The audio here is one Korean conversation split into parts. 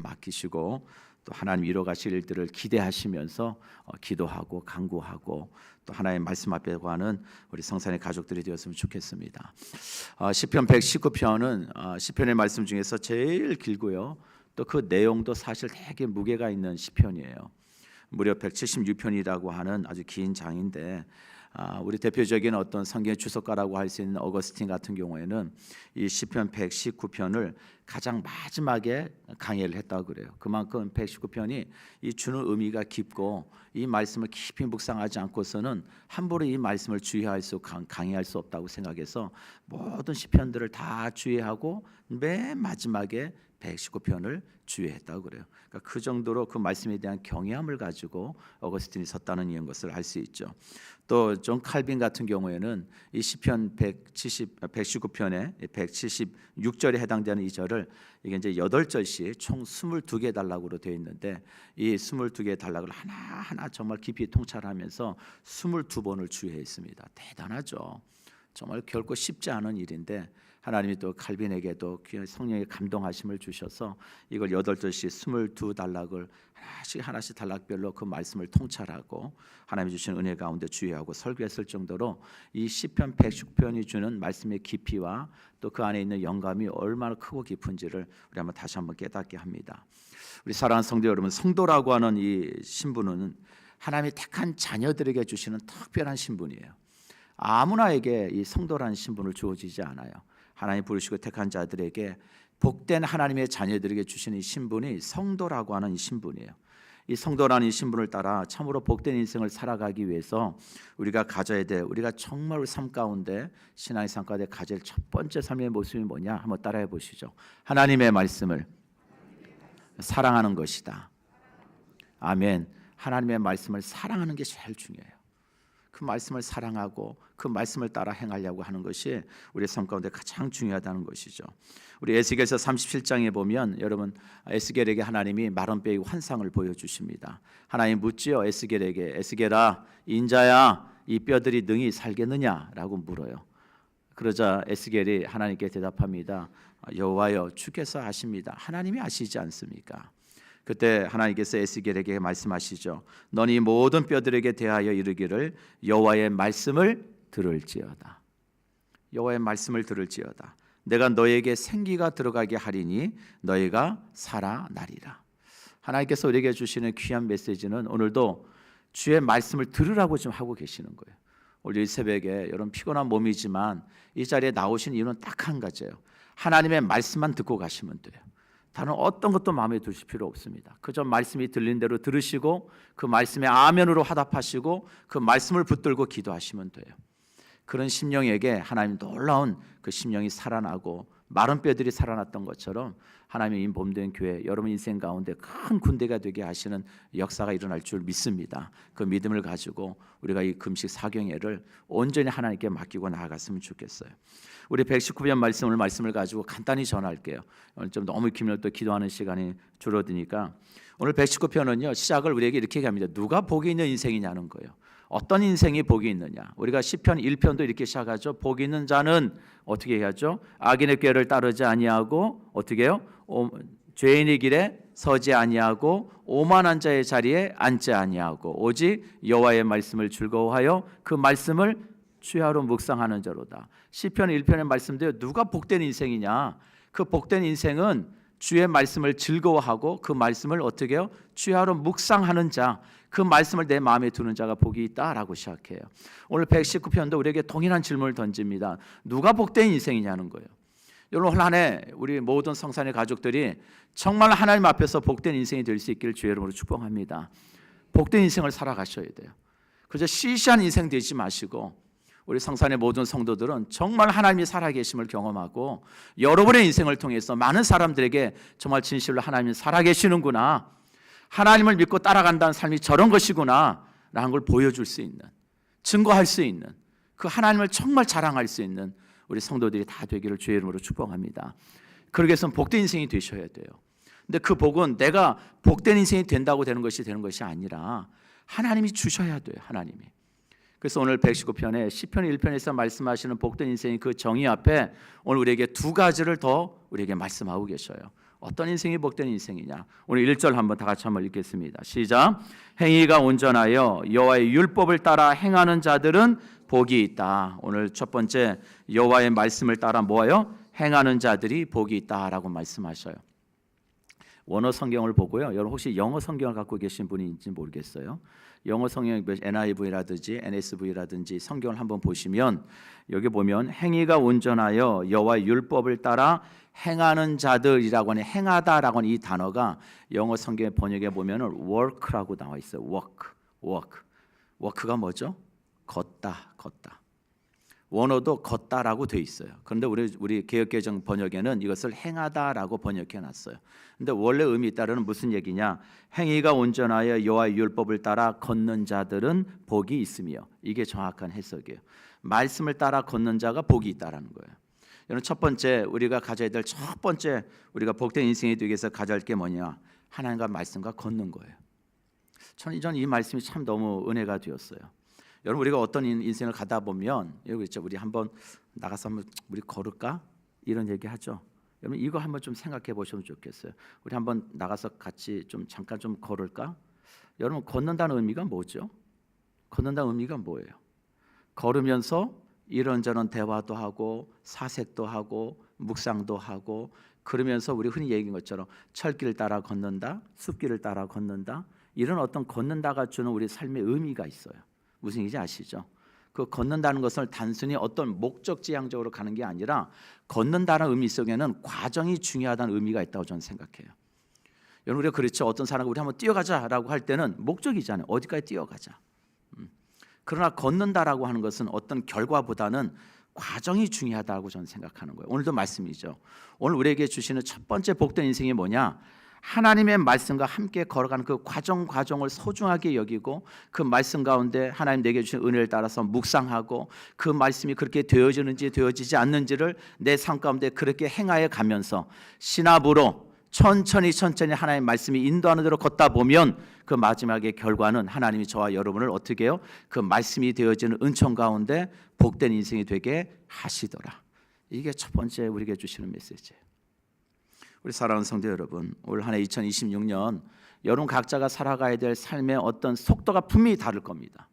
맡기시고 또 하나님 이뤄가실 일들을 기대하시면서 기도하고 간구하고 또 하나님 말씀 앞에 가는 우리 성산의 가족들이 되었으면 좋겠습니다. 시편 119편은 시편의 말씀 중에서 제일 길고요. 또 그 내용도 사실 되게 무게가 있는 시편이에요. 무려 176편이라고 하는 아주 긴 장인데 우리 대표적인 어떤 성경의 주석가라고 할 수 있는 어거스틴 같은 경우에는 이 시편 119편을 가장 마지막에 강해를 했다고 그래요. 그만큼 119편이 이 주는 의미가 깊고 이 말씀을 깊이 묵상하지 않고서는 함부로 이 말씀을 강의할 수 없다고 생각해서 모든 시편들을 다 주의하고 맨 마지막에 119편을 주의했다고 그래요. 그러니까 그 정도로 그 말씀에 대한 경외함을 가지고 어거스틴이 섰다는 이런 것을 알 수 있죠. 또 존 칼빈 같은 경우에는 이 시편 119편의 176절에 해당되는 이 절을 이게 이제 8절씩 총 22개 단락으로 되어 있는데 이 22개 단락을 하나하나 정말 깊이 통찰하면서 22번을 주의했습니다. 대단하죠. 정말 결코 쉽지 않은 일인데 하나님이 또 칼빈에게도 성령의 감동하심을 주셔서 이걸 8절씩 22단락을 하나씩 단락별로 그 말씀을 통찰하고 하나님이 주신 은혜 가운데 주의하고 설교했을 정도로 이 시편 119편이 주는 말씀의 깊이와 또 그 안에 있는 영감이 얼마나 크고 깊은지를 우리 한번 다시 한번 깨닫게 합니다. 우리 사랑하는 성도 여러분, 성도라고 하는 이 신분은 하나님이 택한 자녀들에게 주시는 특별한 신분이에요. 아무나에게 이 성도라는 신분을 주어지지 않아요. 하나님 부르시고 택한 자들에게 복된 하나님의 자녀들에게 주시는 이 신분이 성도라고 하는 이 신분이에요. 이 성도라는 이 신분을 따라 참으로 복된 인생을 살아가기 위해서 우리가 가져야 될, 우리가 정말 삶 가운데 신앙의 삶 가운데 가질 첫 번째 삶의 모습이 뭐냐 한번 따라해 보시죠. 하나님의 말씀을 사랑하는 것이다. 아멘. 하나님의 말씀을 사랑하는 게 제일 중요해요. 그 말씀을 사랑하고 그 말씀을 따라 행하려고 하는 것이 우리의 삶 가운데 가장 중요하다는 것이죠. 우리 에스겔서 37장에 보면 여러분 에스겔에게 하나님이 마른 뼈의 환상을 보여주십니다. 하나님 묻지요. 에스겔에게 에스겔아 인자야 이 뼈들이 능히 살겠느냐라고 물어요. 그러자 에스겔이 하나님께 대답합니다. 여호와여 주께서 아십니다. 하나님이 아시지 않습니까? 그때 하나님께서 에스겔에게 말씀하시죠. 너는 모든 뼈들에게 대하여 이르기를 여호와의 말씀을 들을지어다. 여호와의 말씀을 들을지어다. 내가 너에게 생기가 들어가게 하리니 너희가 살아나리라. 하나님께서 우리에게 주시는 귀한 메시지는 오늘도 주의 말씀을 들으라고 좀 하고 계시는 거예요. 오늘 이 새벽에 여러분 피곤한 몸이지만 이 자리에 나오신 이유는 딱 한 가지예요. 하나님의 말씀만 듣고 가시면 돼요. 다른 어떤 것도 마음에 두실 필요 없습니다. 그저 말씀이 들린 대로 들으시고 그 말씀에 아멘으로 화답하시고 그 말씀을 붙들고 기도하시면 돼요. 그런 심령에게 하나님 놀라운 그 심령이 살아나고 마른 뼈들이 살아났던 것처럼 하나님의 몸된 교회 여러분 인생 가운데 큰 군대가 되게 하시는 역사가 일어날 줄 믿습니다. 그 믿음을 가지고 우리가 이 금식 사경회를 온전히 하나님께 맡기고 나아갔으면 좋겠어요. 우리 119편 말씀을 가지고 간단히 전할게요. 오늘 좀 너무 길면 또 기도하는 시간이 줄어드니까 오늘 119편은요 시작을 우리에게 이렇게 합니다. 누가 복이 있는 인생이냐는 거예요. 어떤 인생이 복이 있느냐. 우리가 시편 1편도 이렇게 시작하죠. 복이 있는 자는 어떻게 해야죠? 악인의 꾀를 따르지 아니하고 어떻게 해요? 죄인의 길에 서지 아니하고 오만한 자의 자리에 앉지 아니하고 오직 여호와의 말씀을 즐거워하여 그 말씀을 주야로 묵상하는 자로다. 시편 1편의 말씀대로 누가 복된 인생이냐? 그 복된 인생은 주의 말씀을 즐거워하고 그 말씀을 어떻게 해요? 주야로 묵상하는 자, 그 말씀을 내 마음에 두는 자가 복이 있다라고 시작해요. 오늘 119편도 우리에게 동일한 질문을 던집니다. 누가 복된 인생이냐는 거예요. 여러분 올 한 해 우리 모든 성산의 가족들이 정말 하나님 앞에서 복된 인생이 될 수 있기를 주의 이름으로 축복합니다. 복된 인생을 살아가셔야 돼요. 그저 시시한 인생 되지 마시고 우리 성산의 모든 성도들은 정말 하나님이 살아계심을 경험하고 여러분의 인생을 통해서 많은 사람들에게 정말 진실로 하나님이 살아계시는구나, 하나님을 믿고 따라간다는 삶이 저런 것이구나 라는 걸 보여줄 수 있는, 증거할 수 있는, 그 하나님을 정말 자랑할 수 있는 우리 성도들이 다 되기를 주의 이름으로 축복합니다. 그러기 위해서는 복된 인생이 되셔야 돼요. 근데 그 복은 내가 복된 인생이 된다고 되는 것이 아니라 하나님이 주셔야 돼요. 하나님이. 그래서 오늘 119편에 시편 1편에서 말씀하시는 복된 인생의 그 정의 앞에 오늘 우리에게 두 가지를 더 우리에게 말씀하고 계셔요. 어떤 인생이 복된 인생이냐? 오늘 1절 한번 다 같이 한번 읽겠습니다. 시작. 행위가 온전하여 여호와의 율법을 따라 행하는 자들은 복이 있다. 오늘 첫 번째 여호와의 말씀을 따라 뭐예요? 행하는 자들이 복이 있다라고 말씀하셔요. 원어 성경을 보고요. 여러분 혹시 영어 성경을 갖고 계신 분인지 모르겠어요. 영어 성경 NIV라든지 NSV라든지 성경을 한번 보시면 여기 보면 행위가 온전하여 여호와의 율법을 따라 행하는 자들이라고 하는 행하다라고 하는 이 단어가 영어 성경의 번역에 보면은 work라고 나와 있어요. work가 뭐죠? 걷다. 원어도 걷다라고 돼 있어요. 그런데 우리 개역개정 번역에는 이것을 행하다라고 번역해 놨어요. 근데 원래 의미 따르는 무슨 얘기냐? 행위가 온전하여 여호와의 율법을 따라 걷는 자들은 복이 있으며, 이게 정확한 해석이에요. 말씀을 따라 걷는 자가 복이 있다라는 거예요. 여러분 첫 번째 우리가 가져야 될 첫 번째 우리가 복된 인생이 되기 위해서 가져야 할 게 뭐냐? 하나님과 말씀과 걷는 거예요. 저는 이 말씀이 참 너무 은혜가 되었어요. 여러분 우리가 어떤 인생을 가다 보면 여기 있죠. 우리 한번 나가서 한번 우리 걸을까? 이런 얘기 하죠. 여러분 이거 한번 좀 생각해 보시면 좋겠어요. 우리 한번 나가서 같이 좀 잠깐 좀 걸을까? 여러분 걷는다는 의미가 뭐죠? 걷는다는 의미가 뭐예요? 걸으면서 이런저런 대화도 하고 사색도 하고 묵상도 하고, 그러면서 우리 흔히 얘기한 것처럼 철길을 따라 걷는다, 숲길을 따라 걷는다, 이런 어떤 걷는다가 주는 우리 삶의 의미가 있어요. 무슨 얘기인지 아시죠? 그 걷는다는 것을 단순히 어떤 목적지향적으로 가는 게 아니라 걷는다는 의미 속에는 과정이 중요하다는 의미가 있다고 저는 생각해요. 여러분 우리가 그렇죠. 어떤 사람이 우리 한번 뛰어가자라고 할 때는 목적이잖아요. 어디까지 뛰어가자. 그러나 걷는다라고 하는 것은 어떤 결과보다는 과정이 중요하다고 저는 생각하는 거예요. 오늘도 말씀이죠. 오늘 우리에게 주시는 첫 번째 복된 인생이 뭐냐? 하나님의 말씀과 함께 걸어가는 그 과정을 소중하게 여기고, 그 말씀 가운데 하나님 내게 주신 은혜를 따라서 묵상하고, 그 말씀이 그렇게 되어지는지 되어지지 않는지를 내 삶 가운데 그렇게 행하여 가면서 신압으로 천천히 하나님의 말씀이 인도하는 대로 걷다 보면 그 마지막의 결과는 하나님이 저와 여러분을 어떻게 해요? 그 말씀이 되어지는 은총 가운데 복된 인생이 되게 하시더라. 이게 첫 번째 우리에게 주시는 메시지예요. 우리 사랑하는 성도 여러분, 올 한 해 2026년 여러분 각자가 살아가야 될 삶의 어떤 속도가 분명히 다를 겁니다.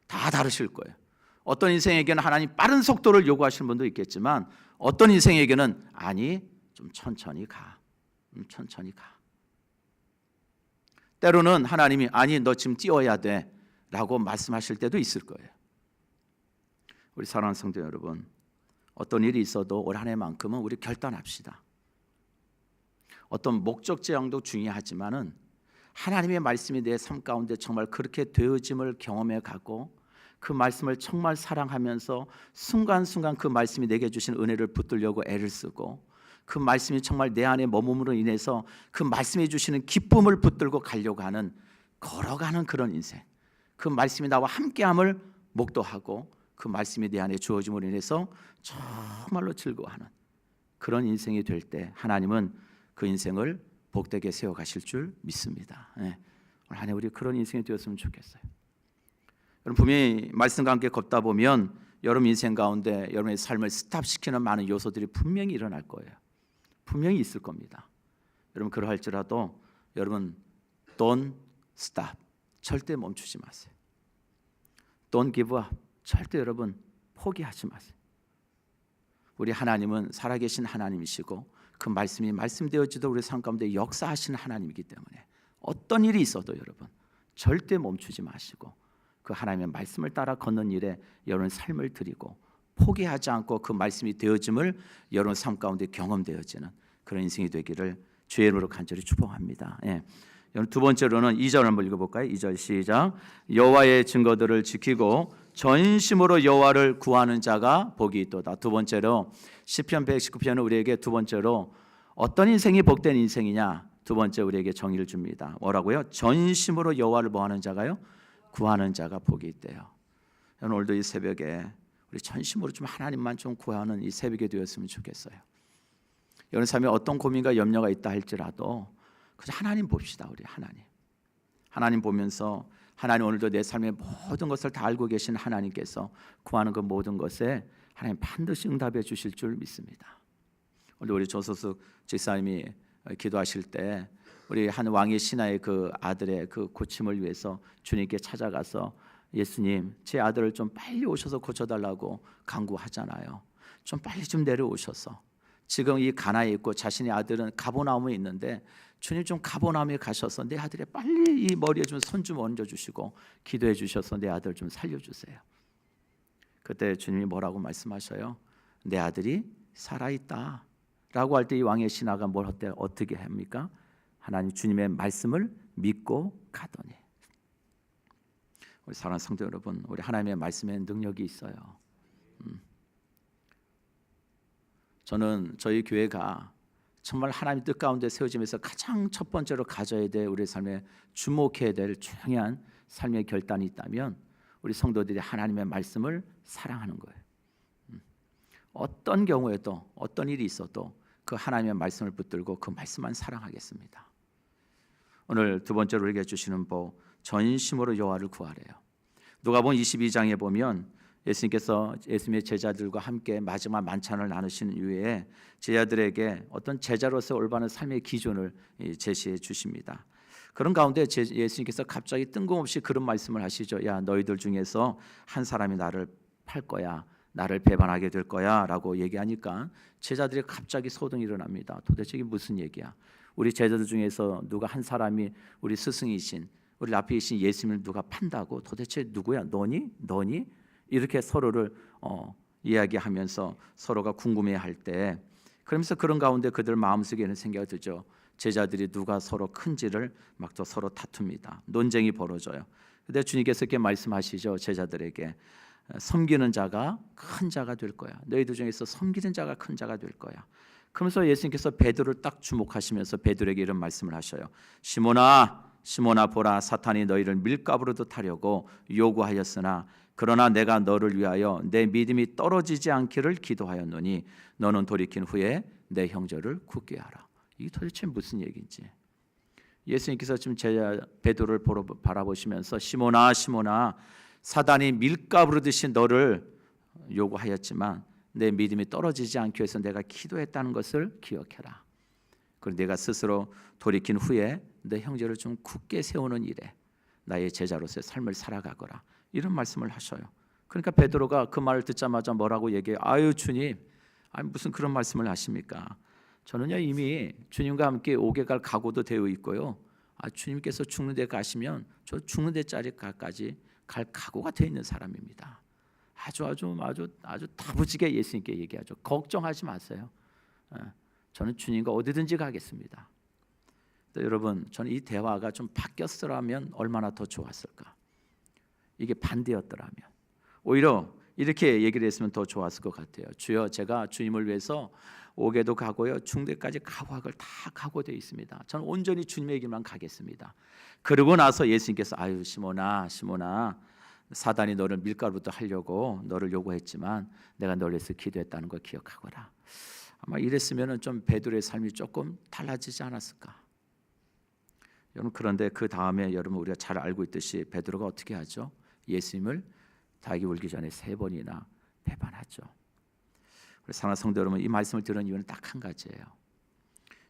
다 다르실 거예요. 어떤 인생에게는 하나님 빠른 속도를 요구하시는 분도 있겠지만, 어떤 인생에게는 아니 좀 천천히 가. 때로는 하나님이 아니 너 지금 뛰어야 돼 라고 말씀하실 때도 있을 거예요. 우리 사랑하는 성도 여러분, 어떤 일이 있어도 올 한 해만큼은 우리 결단합시다. 어떤 목적지향도 중요하지만은 하나님의 말씀이 내 삶 가운데 정말 그렇게 되어짐을 경험해 가고, 그 말씀을 정말 사랑하면서 순간순간 그 말씀이 내게 주신 은혜를 붙들려고 애를 쓰고, 그 말씀이 정말 내 안에 머금으로 인해서 그 말씀이 주시는 기쁨을 붙들고 가려고 하는, 걸어가는 그런 인생, 그 말씀이 나와 함께함을 목도하고 그 말씀이 내 안에 주어짐으로 인해서 정말로 즐거워하는 그런 인생이 될 때 하나님은 그 인생을 복되게 세워가실 줄 믿습니다. 오늘 한 해 우리 그런 인생이 되었으면 좋겠어요. 여러분 분명히 말씀과 함께 걷다 보면 여러분 인생 가운데 여러분의 삶을 스탑시키는 많은 요소들이 분명히 일어날 거예요. 분명히 있을 겁니다. 여러분 그러할지라도 여러분 don't stop, 절대 멈추지 마세요. Don't give up, 절대 여러분 포기하지 마세요. 우리 하나님은 살아계신 하나님이시고 그 말씀이 말씀되어지도 우리 삶 가운데 역사하시는 하나님이기 때문에 어떤 일이 있어도 여러분 절대 멈추지 마시고 그 하나님의 말씀을 따라 걷는 일에 여러분 삶을 드리고 포기하지 않고 그 말씀이 되어짐을 여러분 삶 가운데 경험되어지는 그런 인생이 되기를 주의 이름으로 간절히 축복합니다. 여러분 두 번째로는 2절 한번 읽어볼까요? 2절 시작. 여호와의 증거들을 지키고 전심으로 여호와를 구하는 자가 복이 있도다. 두 번째로 시편 119편은 우리에게 두 번째로 어떤 인생이 복된 인생이냐, 두 번째 우리에게 정의를 줍니다. 뭐라고요? 전심으로 여호와를 뭐하는 자가요? 구하는 자가 복이 있대요. 여러분 오늘도 이 새벽에 우리 전심으로 좀 하나님만 좀 구하는 이 새벽이 되었으면 좋겠어요. 여러분 삶에 어떤 고민과 염려가 있다 할지라도 그냥 하나님 봅시다. 우리 하나님 보면서 하나님 오늘도 내 삶의 모든 것을 다 알고 계신 하나님께서 구하는 그 모든 것에 하나님 반드시 응답해 주실 줄 믿습니다. 오늘 우리 조소숙 집사님이 기도하실 때 우리 한 왕의 신하의 그 아들의 그 고침을 위해서 주님께 찾아가서 예수님, 제 아들을 좀 빨리 오셔서 고쳐달라고 간구하잖아요. 좀 빨리 좀 내려오셔서, 지금 이 가나에 있고 자신의 아들은 가버나움에 있는데 주님 좀 가버나움에 가셔서 내 아들의 빨리 이 머리에 좀 손 좀 얹어주시고 기도해 주셔서 내 아들 좀 살려주세요. 그때 주님이 뭐라고 말씀하셔요? 내 아들이 살아있다 라고 할 때 이 왕의 신하가 어떻게 합니까? 하나님 주님의 말씀을 믿고 가더니. 우리 사랑하는 성도 여러분, 우리 하나님의 말씀에 능력이 있어요. 저는 저희 교회가 정말 하나님 뜻 가운데 세워지면서 가장 첫 번째로 가져야 될 우리 삶에 주목해야 될 중요한 삶의 결단이 있다면 우리 성도들이 하나님의 말씀을 사랑하는 거예요. 어떤 경우에도 어떤 일이 있어도 그 하나님의 말씀을 붙들고 그 말씀만 사랑하겠습니다. 오늘 두 번째로 우리에게 주시는 법, 전심으로 여호와를 구하래요. 누가복음 22장에 보면 예수님께서 예수님의 제자들과 함께 마지막 만찬을 나누신 이후에 제자들에게 어떤 제자로서 올바른 삶의 기준을 제시해 주십니다. 그런 가운데 예수님께서 갑자기 뜬금없이 그런 말씀을 하시죠. 야, 너희들 중에서 한 사람이 나를 팔 거야, 나를 배반하게 될 거야 라고 얘기하니까 제자들이 갑자기 소동이 일어납니다. 도대체 이게 무슨 얘기야? 우리 제자들 중에서 누가 한 사람이 우리 스승이신, 우리 앞에 계신 예수님을 누가 판다고? 도대체 누구야? 너니? 이렇게 서로를 이야기하면서 서로가 궁금해할 때, 그러면서 그런 가운데 그들 마음속에는 생각이 들죠. 제자들이 누가 서로 큰지를 막 또 서로 다툽니다. 논쟁이 벌어져요. 근데 주님께서 이렇게 말씀하시죠. 제자들에게 섬기는 자가 큰 자가 될 거야. 너희들 중에서 섬기는 자가 큰 자가 될 거야. 그러면서 예수님께서 베드로를 딱 주목하시면서 베드로에게 이런 말씀을 하셔요. 시몬아 보라, 사탄이 너희를 밀가부르듯 하려고 요구하였으나 그러나 내가 너를 위하여 내 믿음이 떨어지지 않기를 기도하였노니 너는 돌이킨 후에 내 형제를 굳게 하라. 이게 도대체 무슨 얘기인지. 예수님께서 지금 제자 베드로를 바라보시면서 시몬아 사단이 밀가부르듯이 너를 요구하였지만 내 믿음이 떨어지지 않기 위해서 내가 기도했다는 것을 기억해라. 그리고 내가 스스로 돌이킨 후에 내 형제를 좀 굳게 세우는 일에 나의 제자로서의 삶을 살아가거라. 이런 말씀을 하셔요. 그러니까 베드로가 그 말을 듣자마자 뭐라고 얘기해요? 아유 주님, 무슨 그런 말씀을 하십니까? 저는요 이미 주님과 함께 오게 갈 각오도 되어 있고요. 주님께서 죽는 데 가시면 저 죽는 데까지 갈 각오가 되어 있는 사람입니다. 아주 다부지게 예수님께 얘기하죠. 걱정하지 마세요. 저는 주님과 어디든지 가겠습니다. 여러분, 저는 이 대화가 좀 바뀌었더라면 얼마나 더 좋았을까. 이게 반대였더라면 오히려 이렇게 얘기를 했으면 더 좋았을 것 같아요. 주여, 제가 주님을 위해서 오게도 가고요, 중대까지 각오할 다 각오되어 있습니다. 저는 온전히 주님의 길만 가겠습니다. 그러고 나서 예수님께서 아유 시몬아 사단이 너를 밀가루부터 하려고 너를 요구했지만 내가 너를 위해서 기도했다는 걸 기억하거라. 아마 이랬으면 좀 베드로의 삶이 조금 달라지지 않았을까. 여러분, 그런데 그 다음에 여러분 우리가 잘 알고 있듯이 베드로가 어떻게 하죠? 예수님을 닭이 울기 전에 3번이나 배반하죠. 우리 사랑하는 성도 여러분, 이 말씀을 들은 이유는 딱 한 가지예요.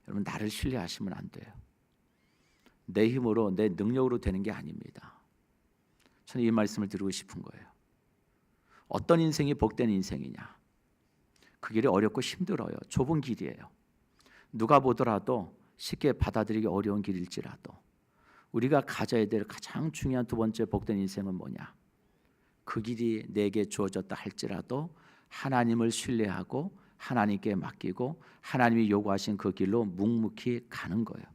여러분, 나를 신뢰하시면 안 돼요. 내 힘으로 내 능력으로 되는 게 아닙니다. 저는 이 말씀을 드리고 싶은 거예요. 어떤 인생이 복된 인생이냐? 그 길이 어렵고 힘들어요. 좁은 길이에요. 누가 보더라도 쉽게 받아들이기 어려운 길일지라도 우리가 가져야 될 가장 중요한 두 번째 복된 인생은 뭐냐? 그 길이 내게 주어졌다 할지라도 하나님을 신뢰하고 하나님께 맡기고 하나님이 요구하신 그 길로 묵묵히 가는 거예요.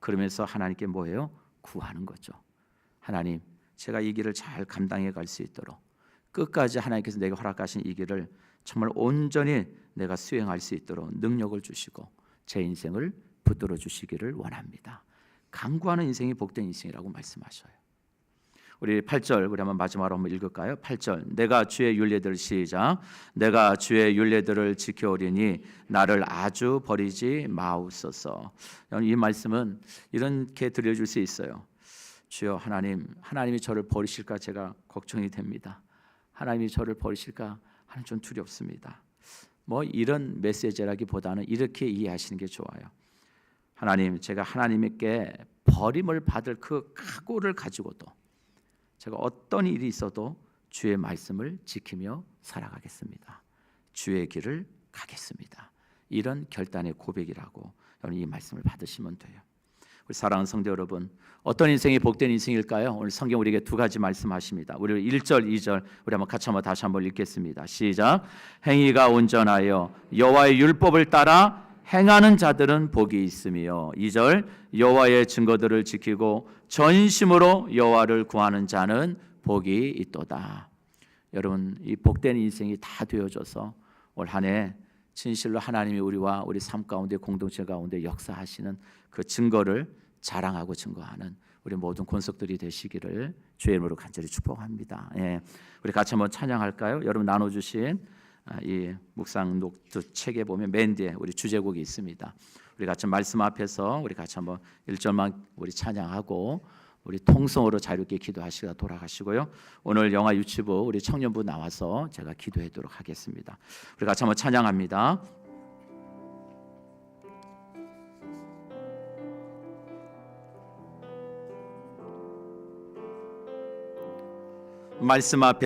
그러면서 하나님께 뭐예요? 구하는 거죠. 하나님, 제가 이 길을 잘 감당해 갈 수 있도록 끝까지 하나님께서 내게 허락하신 이 길을 정말 온전히 내가 수행할 수 있도록 능력을 주시고 제 인생을 붙들어 주시기를 원합니다. 간구하는 인생이 복된 인생이라고 말씀하셔요. 우리 8절 우리 한번 마지막으로 한번 읽을까요? 8절 내가 주의 율례들을 시작 내가 주의 율례들을 지켜오리니 나를 아주 버리지 마옵소서. 이 말씀은 이렇게 들려줄 수 있어요. 주여 하나님이 저를 버리실까 제가 걱정이 됩니다. 하나님이 저를 버리실까 하는 좀 두렵습니다. 뭐 이런 메시지라기보다는 이렇게 이해하시는 게 좋아요. 하나님, 제가 하나님께 버림을 받을 그 각오를 가지고도 제가 어떤 일이 있어도 주의 말씀을 지키며 살아가겠습니다. 주의 길을 가겠습니다. 이런 결단의 고백이라고 여러분 이 말씀을 받으시면 돼요. 우리 사랑하는 성도 여러분, 어떤 인생이 복된 인생일까요? 오늘 성경 우리에게 두 가지 말씀하십니다. 우리 1절, 2절 우리 한번 같이 다시 한번 읽겠습니다. 시작. 행위가 온전하여 여호와의 율법을 따라 행하는 자들은 복이 있으며, 2절, 여호와의 증거들을 지키고 전심으로 여호와를 구하는 자는 복이 있도다. 여러분, 이 복된 인생이 다 되어져서 올 한 해 진실로 하나님이 우리와 우리 삶 가운데 공동체 가운데 역사하시는 그 증거를 자랑하고 증거하는 우리 모든 권속들이 되시기를 주의 이름으로 간절히 축복합니다. 예, 우리 같이 한번 찬양할까요? 여러분 나눠주신 이 묵상 노트 책에 보면 맨 뒤에 우리 주제곡이 있습니다. 우리 같이 말씀 앞에서 우리 같이 한번 1절만 우리 찬양하고 우리 통성으로 자유롭게 기도하시다 돌아가시고요. 오늘 영화 유치부 우리 청년부 나와서 제가 기도하도록 하겠습니다. 우리 같이 한번 찬양합니다. 말씀 앞에